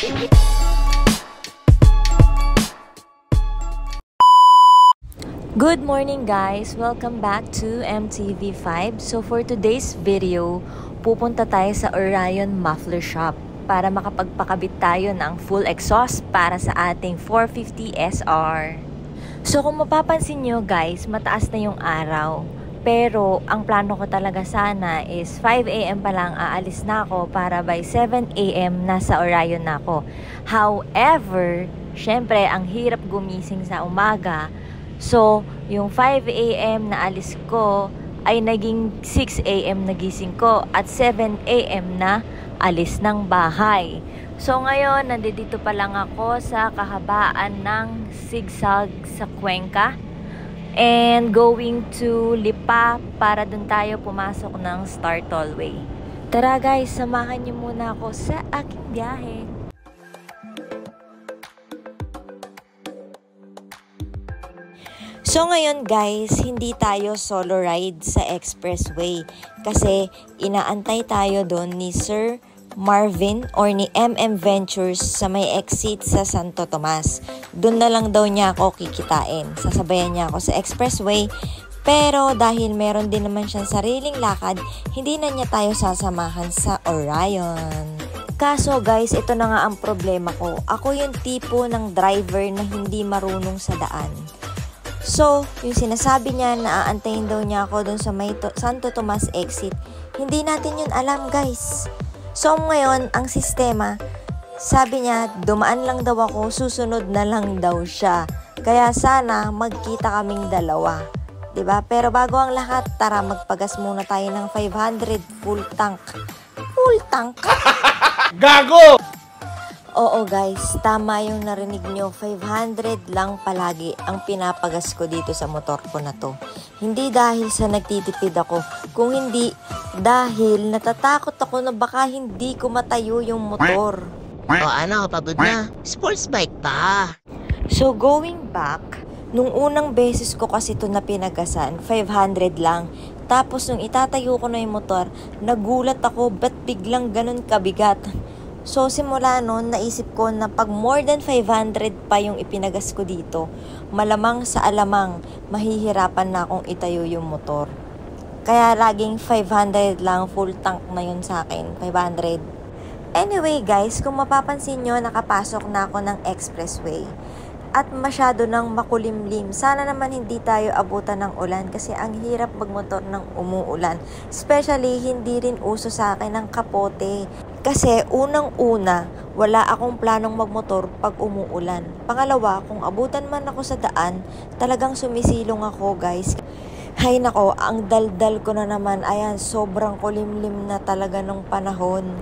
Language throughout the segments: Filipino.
Good morning guys! Welcome back to MTV5. So for today's video, pupunta tayo sa Orion Muffler Shop para makapagpakabit tayo ng full exhaust para sa ating 450 SR. So kung mapapansin nyo guys, mataas na yung araw. Pero ang plano ko talaga sana is 5 AM pa lang aalis na ako para by 7 AM nasa Orion na ako. However, syempre ang hirap gumising sa umaga. So, yung 5 AM na alis ko ay naging 6 AM na gising ko at 7 AM na alis ng bahay. So, ngayon, nandito pa lang ako sa kahabaan ng zigzag sa Cuenca and going to Lipa para dun tayo pumasok ng Star Tollway. Tara guys, samahan niyo muna ako sa aking biyahe. So ngayon guys, hindi tayo solo ride sa expressway kasi inaantay tayo doon ni Sir Marvin or ni MM Ventures sa may exit sa Santo Tomas. Doon na lang daw niya ako kikitain. Sasabayan niya ako sa expressway, pero dahil meron din naman siyang sariling lakad, hindi na niya tayo sasamahan sa Orion. Kaso guys, ito na nga ang problema ko. Ako yung tipo ng driver na hindi marunong sa daan. So, yung sinasabi niya na aantayin daw niya ako dun sa may Santo Tomas exit, hindi natin yun alam guys. So, ngayon, ang sistema, sabi niya, dumaan lang daw ako, susunod na lang daw siya. Kaya sana, magkita kaming dalawa. 'Di ba? Pero bago ang lahat, tara magpagas muna tayo ng 500 full tank. Full tank? Gago! Oo guys, tama yung narinig nyo, 500 lang palagi ang pinapagas ko dito sa motor ko na to. Hindi dahil sa nagtitipid ako, kung hindi dahil natatakot ako na baka hindi ko matayo yung motor. O ano, pagod na? Sports bike pa. So going back, nung unang beses ko kasi ito na pinagasan, 500 lang. Tapos nung itatayo ko na yung motor, nagulat ako, ba't biglang ganun kabigat? So, simula noon, naisip ko na pag more than 500 pa yung ipinagas ko dito, malamang sa alamang, mahihirapan na akong itayo yung motor. Kaya laging 500 lang, full tank na yun sa akin, 500. Anyway guys, kung mapapansin nyo, nakapasok na ako ng expressway. At masyado nang makulimlim. Sana naman hindi tayo abutan ng ulan kasi ang hirap magmotor ng umuulan. Especially, hindi rin uso sa akin ng kapote. Kasi unang-una, wala akong planong magmotor pag umuulan. Pangalawa, kung abutan man ako sa daan, talagang sumisilong ako guys. Hay nako, ang daldal ko na naman. Ayan, sobrang kulimlim na talaga ng panahon.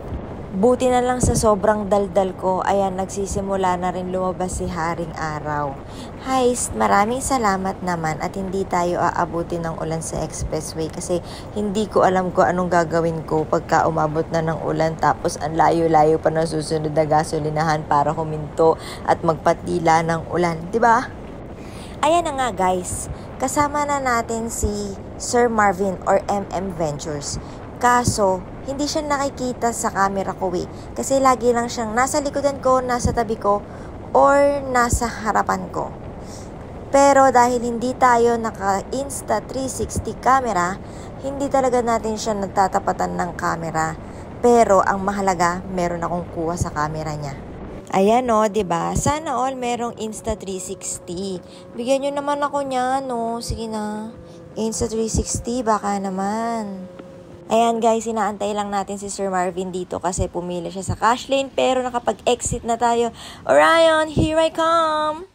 Buti na lang sa sobrang daldal ko, ayan, nagsisimula na rin lumabas si Haring Araw. Heist, maraming salamat naman at hindi tayo aabutin ng ulan sa expressway kasi hindi ko alam kung anong gagawin ko pagka umabot na ng ulan tapos ang layo-layo pa ng susunod na gasolinahan para huminto at magpatila ng ulan, di ba? Ayan na nga guys, kasama na natin si Sir Marvin or MM Ventures. Kaso, hindi siya nakikita sa camera ko kasi lagi lang siyang nasa likodan ko, nasa tabi ko, or nasa harapan ko. Pero dahil hindi tayo naka-Insta 360 camera, hindi talaga natin siya nagtatapatan ng camera. Pero ang mahalaga, meron akong kuha sa camera niya. Ayan o, diba? Sana all merong Insta 360. Bigyan nyo naman ako niya, no? Sige na. Insta 360, baka naman. Ayan guys, inaantay lang natin si Sir Marvin dito kasi pumila siya sa cash lane pero nakapag-exit na tayo. Orion, here I come!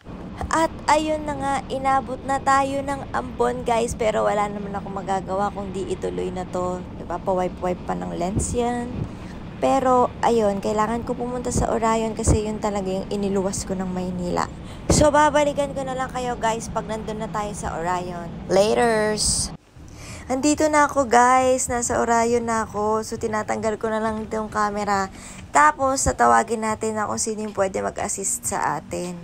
At ayun na nga, inabot na tayo ng Ambon guys pero wala naman ako magagawa kung di ituloy na to. Diba, pa-wipe-wipe pa ng lens yan. Pero ayun, kailangan ko pumunta sa Orion kasi yun talaga yung iniluwas ko ng Maynila. So babalikan ko na lang kayo guys pag nandun na tayo sa Orion. Laters! Andito na ako guys, nasa Orion na ako. So tinatanggal ko na lang itong camera. Tapos tatawagin natin na kung sino yung pwede mag-assist sa atin.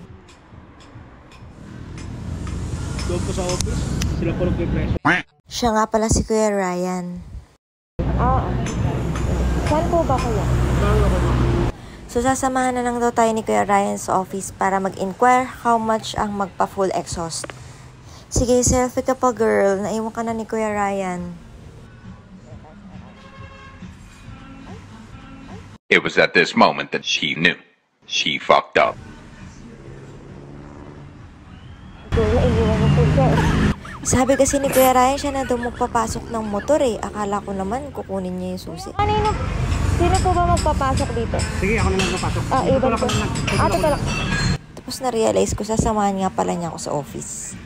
Doon po sa office, sila po nag-preso. Siya nga pala si Kuya Ryan. Saan po ba kayo? So sasamahan na lang daw tayo ni Kuya Ryan sa office para mag-inquire how much ang magpa-full exhaust. Sige, selfie ka pa girl. Naiwan ka na ni Kuya Ryan. It was at this moment that she knew. She fucked up. Sabi kasi ni Kuya Ryan siya na daw magpapasok ng motor eh. Akala ko naman kukunin niya yung susi. Sino po ba magpapasok dito? Sige, ako na lang papasok. Ibang po. Teka lang. Tapos na-realize ko, sasamahan nga pala niya ako sa office.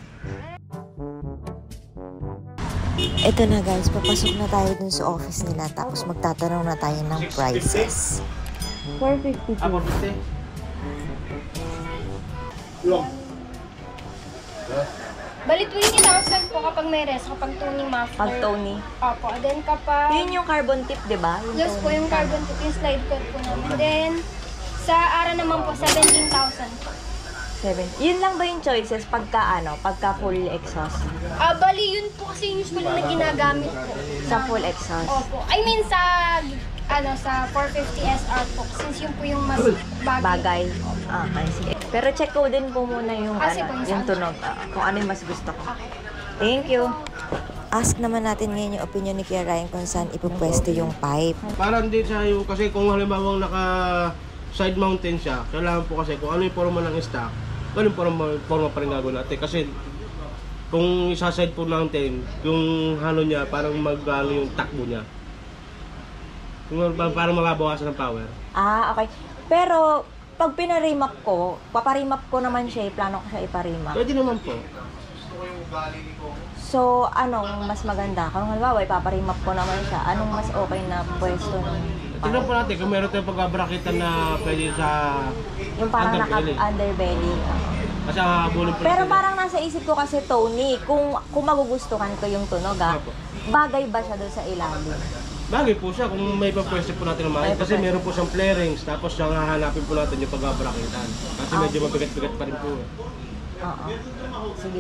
Ito na guys, papasok na tayo dun sa office nila. Tapos magtatanong na tayo ng prices. 452. Ako, 50. Long. Bali 20,000 po kapag may rest, kapag toning muffler. Pag Tony. Opo. Then kapag... Yun yung carbon tip, di ba? Yes po, yung carbon tip, yung slide cord po namin. Then, sa ara naman po, 17,000 po. 7. Yun lang ba yung choices pagka full exhaust? Bali, yun po kasi yung usually na ginagamit po. Sa full exhaust? Opo. I mean, sa 450 SR po. Since yun po yung mas Bagay. Okay, sige. Pero check ko din po muna yung, Sige po, yung tunog. Kung ano yung mas gusto ko. Okay. Thank you. Ask naman natin ngayon yung opinion ni Kuya Ryan kung saan ipupwesto yung pipe. Parang hindi siya yung, kasi kung halimbawa naka side mountain siya, kailangan po kasi kung ano yung forma ng stock, ganun forma pa rin gagawin natin. Kasi kung isa side po mountain, yung halo niya, parang mag-ano yung takbo niya. Parang mababawasan ng power. Okay. Pero, pag pinarimap ko, paparimap ko naman siya, plano ko siya iparimap. Pwede naman po. So, anong mas maganda? Kung halimbawa, ipaparimap ko naman siya, anong mas okay na pwesto ng Tingnan po natin kung meron tayong pagkabrakitan na pwede sa yung parang underbelly. underbelly. Kasi habulin po Pero natin. parang nasa isip ko kasi, Tony, kung magugustuhan ko yung tunog, Opo. bagay ba siya doon sa ilalim? Bagay po siya kung may pagpwesto po natin ng maayos. Kasi meron po siyang flarings, tapos siyang hahanapin po natin yung pagkabrakitan. Kasi medyo mabigat-bigat pa rin po. Oo. Sige.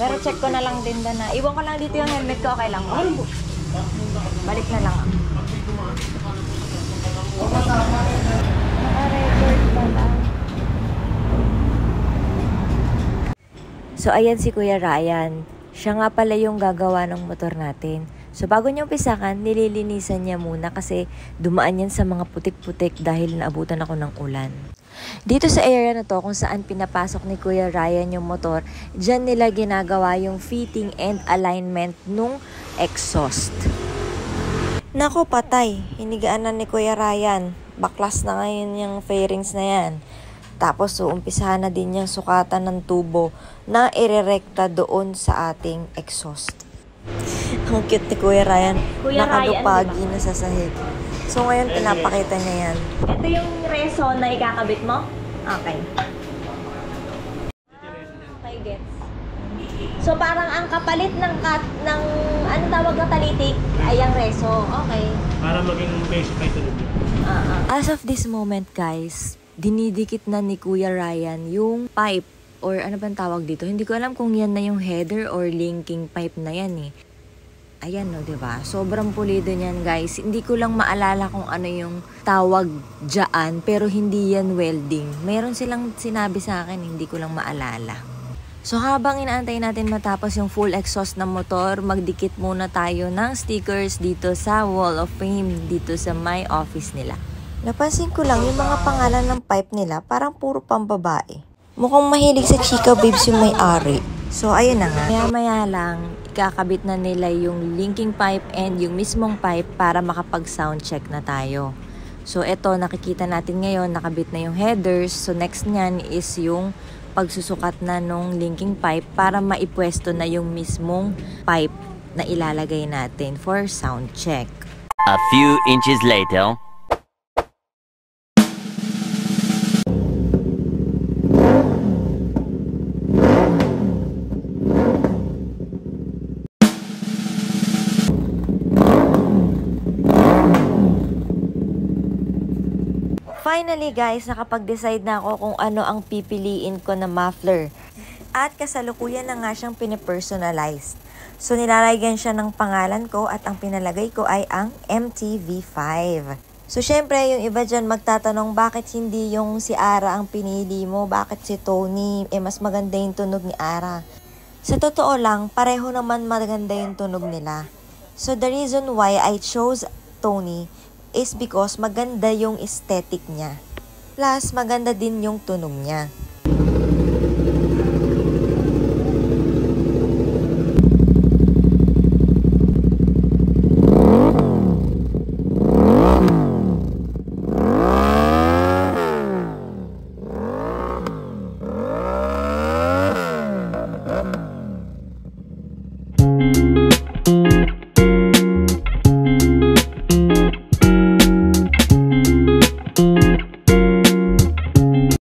Pero check ko na lang din na. Iwan ko lang dito yung helmet ko, okay lang ba? Balik na lang ako. Naka-record pala. So, ayan si Kuya Ryan. Siya nga pala yung gagawa ng motor natin. So, bago niya umpisahan, nililinisan niya muna kasi dumaan yan sa mga putik-putik dahil naabutan ako ng ulan. Dito sa area na to, kung saan pinapasok ni Kuya Ryan yung motor, dyan nila ginagawa yung fitting and alignment nung exhaust. Nako, patay. Hinigaan na ni Kuya Ryan. Baklas na ngayon yung fairings na yan. Tapos, umpisahan na din yung sukatan ng tubo na irerekta doon sa ating exhaust. Ang cute ni Kuya Ryan. Nakadupagi na sa sahig. So, ngayon, pinapakita niya yan. Ito yung reso na ikakabit mo? Okay. Okay, gets. So, parang ang kapalit ng ano tawag na talitik ay ang reso. Okay. Para maging basic ay tunog. As of this moment, guys, dinidikit na ni Kuya Ryan yung pipe or ano bang tawag dito. Hindi ko alam kung yan na yung header or linking pipe na yan eh. Ayan no, diba? Sobrang pulido niyan, guys. Hindi ko lang maalala kung ano yung tawag dyan, pero hindi yan welding. Meron silang sinabi sa akin, hindi ko lang maalala. So habang inaantay natin matapos yung full exhaust ng motor, magdikit muna tayo ng stickers dito sa Wall of Fame, dito sa my office nila. Napansin ko lang yung mga pangalan ng pipe nila, parang puro pambabae. Mukhang mahilig sa Chika Babes yung may-ari. So ayun na nga. Maya lang, ikakabit na nila yung linking pipe and yung mismong pipe para makapag-sound check na tayo. So eto, nakikita natin ngayon, nakabit na yung headers. So next nyan is yung pagsusukat na nung linking pipe para maipwesto na yung mismong pipe na ilalagay natin for sound check. A few inches later. Finally guys, nakapag-decide na ako kung ano ang pipiliin ko na muffler. At kasalukuyan na nga siyang pinipersonalize. So nilalagyan siya ng pangalan ko at ang pinalagay ko ay ang MTV5. So, syempre, yung iba dyan magtatanong, bakit hindi yung si Ara ang pinili mo? Bakit si Tony? Mas maganda yung tunog ni Ara. Sa totoo lang, pareho naman maganda yung tunog nila. So, the reason why I chose Tony is because maganda yung aesthetic niya. Plus, maganda din yung tunog niya.